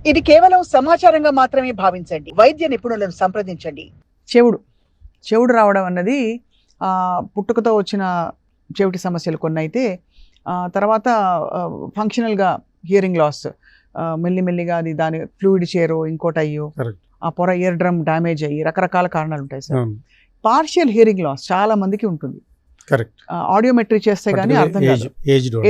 ఇది కేవలం సమాచారంగా మాత్రమే భావించండి. వైద్య నిపుణులను సంప్రదించండి. చెవుడు రావడం అన్నది పుట్టుకతో వచ్చిన చెవిటి సమస్యలు కొన్ని అయితే తర్వాత ఫంక్షనల్గా హియరింగ్ లాస్ మెల్లిమెల్లిగా అది దాని ఫ్లూయిడ్ చేరో ఇంకోటి అయ్యో ఆ పొర ఇయర్ డ్రమ్ డ్యామేజ్ అయ్యి రకరకాల కారణాలు ఉంటాయి సార్. పార్షియల్ హియరింగ్ లాస్ చాలా మందికి ఉంటుంది. ఆడియోమెట్రీ చేస్తే గానీ అర్థం కాదు,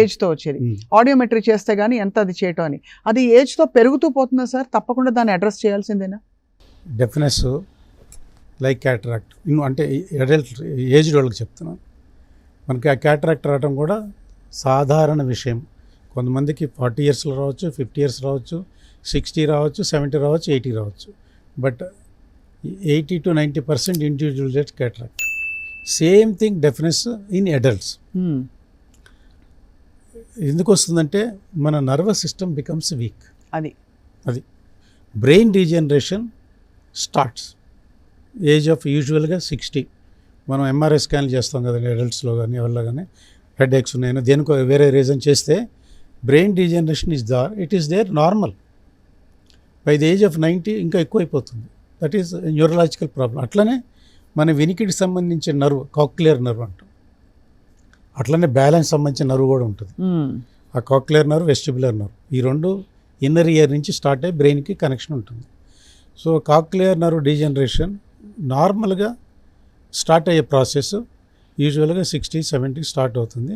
ఏజ్తో వచ్చేది. ఆడియోమెట్రీ చేస్తే గానీ ఎంత అది చేయటం అని, అది ఏజ్తో పెరుగుతూ పోతుందా సార్? తప్పకుండా దాన్ని అడ్రస్ చేయాల్సిందేనా? డెఫినెస్ లైక్ క్యాటరాక్ట్ అంటే అడల్ట్ ఏజ్డ్ వాళ్ళకి చెప్తున్నాను. మనకి ఆ క్యాటరాక్ట్ రావడం కూడా సాధారణ విషయం. కొంతమందికి 40 ఇయర్స్లో రావచ్చు, 50 ఇయర్స్ రావచ్చు, 60 రావచ్చు, 70 రావచ్చు, 80 రావచ్చు. But 80 to 90% individual gets cataract. Same thing deafness in adults. ఎందుకు వస్తుందంటే మన నర్వస్ సిస్టమ్ బికమ్స్ వీక్. అది brain regeneration starts age of యూజువల్గా 60. మనం ఎంఆర్ఐ స్కాన్లు చేస్తాం కదండి అడల్ట్స్లో కానీ ఎవరిలో కానీ హెడ్ ఏక్స్ ఉన్నాయని దేనికో వేరే రీజన్ చేస్తే brain regeneration it is there normal. By the age of 90 ఇంకా ఎక్కువ అయిపోతుంది. That is neurological problem. అట్లనే మన వినికిడికి సంబంధించిన నర్వ్ కాక్లియర్ నర్వ్ అంటాం. అట్లనే బ్యాలెన్స్ సంబంధించిన నర్వ్ కూడా ఉంటుంది. ఆ కాక్లియర్ నర్వ్, వెస్టిబులర్ నర్వ్, ఈ రెండు ఇన్నర్ ఇయర్ నుంచి స్టార్ట్ అయ్యి బ్రెయిన్కి కనెక్షన్ ఉంటుంది. సో కాక్లియర్ నర్వ్ డీజనరేషన్ నార్మల్గా స్టార్ట్ అయ్యే ప్రాసెస్ యూజువల్గా 60, 70 స్టార్ట్ అవుతుంది.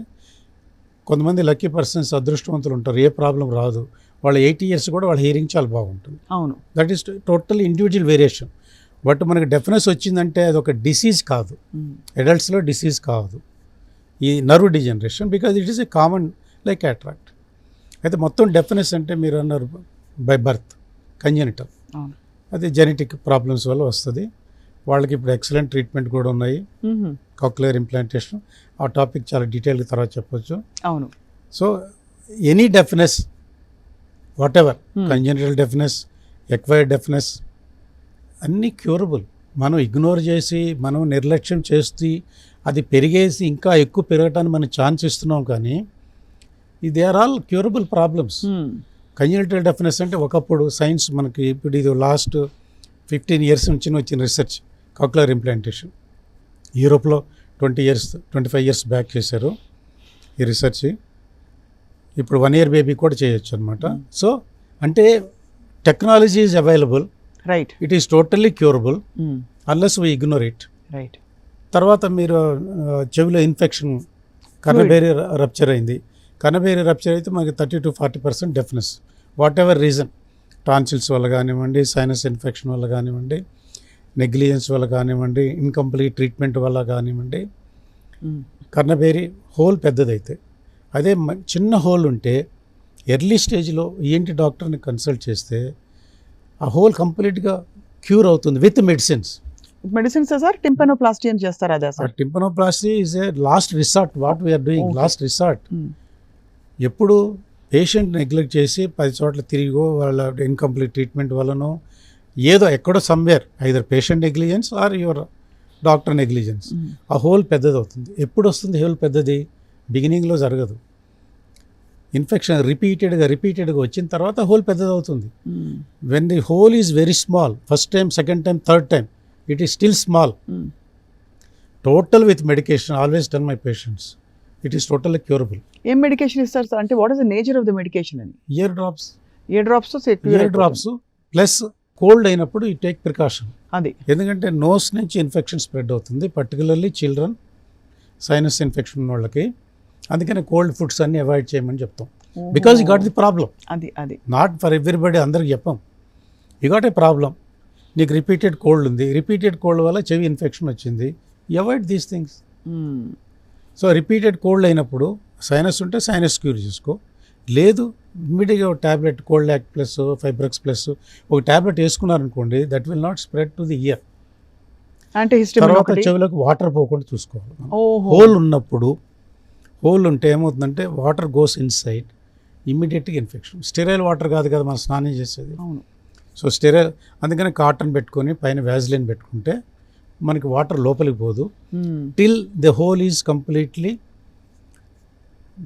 కొంతమంది లక్కీ పర్సన్స్ అదృష్టవంతులు ఉంటారు, ఏ ప్రాబ్లం రాదు. వాళ్ళ 80 ఇయర్స్ కూడా వాళ్ళ హియరింగ్ చాలా బాగుంటుంది. అవును, that is total individual variation. But మనకి డెఫినెస్ వచ్చిందంటే అది ఒక డిసీజ్ కాదు, అడల్ట్స్లో డిసీజ్ కాదు ఈ nerve degeneration, because it is a common like cataract. అయితే మొత్తం డెఫినెస్ అంటే మీరు అన్నారు బై బర్త్ కంజెనిటల్, అది జెనెటిక్ ప్రాబ్లమ్స్ వల్ల వస్తుంది. వాళ్ళకి ఇప్పుడు ఎక్సలెంట్ ట్రీట్మెంట్ కూడా ఉన్నాయి, కాక్లియర్ ఇంప్లాంటేషన్. ఆ టాపిక్ చాలా డీటెయిల్గా తర్వాత చెప్పొచ్చు. అవును. So any deafness, what ever, congenital deafness, acquired deafness, అన్నీ క్యూరబుల్. మనం ఇగ్నోర్ చేసి మనం నిర్లక్ష్యం చేసి అది పెరిగేసి ఇంకా ఎక్కువ పెరగటానికి మనం ఛాన్స్ ఇస్తున్నాం. కానీ they are all curable problems. Congenital డెఫినెస్ అంటే ఒకప్పుడు సైన్స్ మనకి, ఇప్పుడు ఇది లాస్ట్ 15 ఇయర్స్ నుంచి వచ్చిన రీసెర్చ్ కాక్లియర్ ఇంప్లాంటేషన్. యూరోప్లో 25 ఇయర్స్ బ్యాక్ చేశారు ఈ రీసెర్చ్. ఇప్పుడు 1 year బేబీ కూడా చేయొచ్చు అనమాట. సో అంటే technology is available, right, it is totally curable unless we ignore it. Right. తర్వాత మీరు చెవిలో ఇన్ఫెక్షన్, కర్ణబేరి రప్చర్ అయింది. కర్ణబేరి రప్చర్ అయితే మనకి 30 to 40% deafness, what ever reason, tonsils వల్ల కానివ్వండి, సైనస్ ఇన్ఫెక్షన్ వల్ల కానివ్వండి, నెగ్లిజెన్స్ వల్ల కానివ్వండి, ఇన్కంప్లీట్ ట్రీట్మెంట్ వల్ల కానివ్వండి, కర్ణబేరి హోల్ పెద్దదైతే. అదే చిన్న హోల్ ఉంటే ఎర్లీ స్టేజ్లో ఈఎన్టీ డాక్టర్ని కన్సల్ట్ చేస్తే ఆ హోల్ కంప్లీట్గా క్యూర్ అవుతుంది with medicines. Medicines sir tympanoplasty అని చేస్తారు. అదే sir, tympanoplasty is a last resort, what we're doing last resort. ఎప్పుడు పేషెంట్ నెగ్లెక్ట్ చేసి 10 చోట్ల తిరిగో వాళ్ళ ఇన్కంప్లీట్ ట్రీట్మెంట్ వల్లనో ఏదో ఎక్కడో somewhere either patient negligence are your doctor negligence ఆ హోల్ పెద్దది అవుతుంది. ఎప్పుడు వస్తుంది హోల్ పెద్దది? బిగినింగ్లో జరగదు. ఇన్ఫెక్షన్ రిపీటెడ్గా వచ్చిన తర్వాత హోల్ పెద్దది అవుతుంది. When the whole is very small, first time, second time, third time, it is still small. Total with medication always done my patients, it is totally curable. ఏం మెడికేషన్ ఇస్తారు సార్? అంటే what is the nature of the medication అని? Ear drops plus cold అయినప్పుడు you take precaution. అది ఎందుకంటే nose నుంచి infection spread అవుతుంది, particularly children, sinus infection ఉన్న వాళ్ళకి. అందుకని కోల్డ్ ఫుడ్స్ అన్ని అవాయిడ్ చేయమని చెప్తాం. Because you got the problem. అది నాట్ ఫర్ ఎవ్రీబడి, అందరికి చెప్పాం. యూ గాట్ ఏ ప్రాబ్లం, నీకు రిపీటెడ్ కోల్డ్ ఉంది, రిపీటెడ్ కోల్డ్ వల్ల చెవి ఇన్ఫెక్షన్ వచ్చింది, you avoid these things. So repeated cold అయినప్పుడు సైనస్ ఉంటే సైనస్ క్యూర్ చేసుకో, లేదు ఇమ్మీడియట్గా ఒక tablet cold act plus Fibrex plus ఒక ట్యాబ్లెట్ వేసుకున్నారనుకోండి, that will not spread to the ear. అంటే తర్వాత చెవులకు వాటర్ పోకుండా చూసుకోవాలి. హోల్ ఉన్నప్పుడు, హోల్ ఉంటే ఏమవుతుందంటే వాటర్ గోస్ ఇన్సైడ్, ఇమ్మీడియట్గా ఇన్ఫెక్షన్. స్టెరైల్ వాటర్ కాదు కదా మనం స్నానం చేసేది. సో స్టెరైల్, అందుకని కాటన్ పెట్టుకొని పైన వ్యాజ్లిన్ పెట్టుకుంటే మనకి వాటర్ లోపలికి పోదు till the whole is completely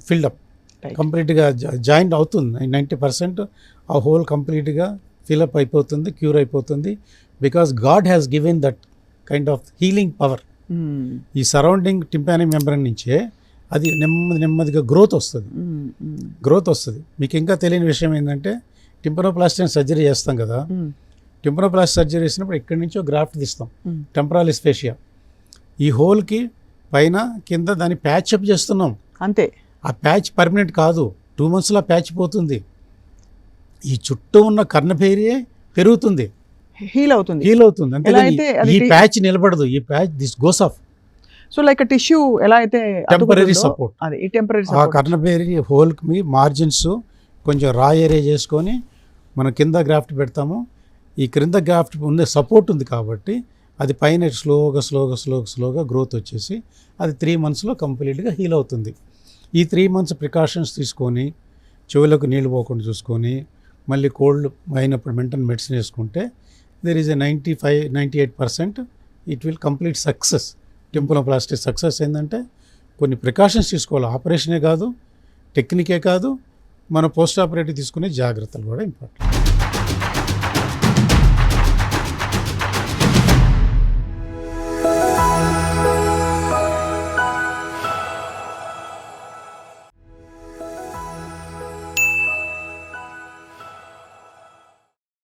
filled up. Right. కంప్లీట్గా జాయింట్ అవుతుంది 90%. ఆ హోల్ కంప్లీట్గా ఫిలప్ అయిపోతుంది, క్యూర్ అయిపోతుంది. Because God has given that kind of healing power. ఈ సరౌండింగ్ టింపానిక్ మెంబ్రేన్ నుంచే అది నెమ్మదిగా గ్రోత్ వస్తుంది. మీకు ఇంకా తెలియని విషయం ఏంటంటే టింపనోప్లాస్టీ సర్జరీ చేస్తాం కదా, టింపనోప్లాస్టీ సర్జరీ చేసినప్పుడు ఎక్కడి నుంచో గ్రాఫ్ట్ తీస్తాం, టెంపరాలిస్ ఫేషియా. ఈ హోల్కి పైన కింద దాన్ని ప్యాచ్ అప్ చేస్తున్నాం అంతే. ఆ ప్యాచ్ పర్మనెంట్ కాదు, 2 monthsలో ప్యాచ్ పోతుంది. ఈ చుట్టూ ఉన్న కర్ణభేరియే పెరుగుతుంది, హీల్ అవుతుంది. అంతే. ఈ ప్యాచ్ నిలబడదు, ఈ patch this goes off. So like tissue ఎలా అయితే టెంపరీ సపోర్ట్. అది ఈ టెంపరీ ఆ కర్ణభేరి హోల్కి మార్జిన్స్ కొంచెం రా ఏరియా చేసుకొని మనం కింద గ్రాఫ్ట్ పెడతాము. ఈ క్రింద గ్రాఫ్ట్ ఉండే సపోర్ట్ ఉంది కాబట్టి అది పైన స్లోగా గ్రోత్ వచ్చేసి అది 3 monthsలో కంప్లీట్గా హీల్ అవుతుంది. ఈ 3 months ప్రికాషన్స్ తీసుకొని చెవులకు నీళ్ళు పోకుండా చూసుకొని మళ్ళీ కోల్డ్ అయినప్పుడు మెడిసిన్ వేసుకుంటే there is a 95-98% it will complete success. Tympanoplasty success ఏంటంటే కొన్ని ప్రికాషన్స్ తీసుకోవాలి. ఆపరేషనే కాదు, టెక్నికే కాదు, మన పోస్ట్ ఆపరేటివ్ తీసుకునే జాగ్రత్తలు కూడా ఇంపార్టెంట్.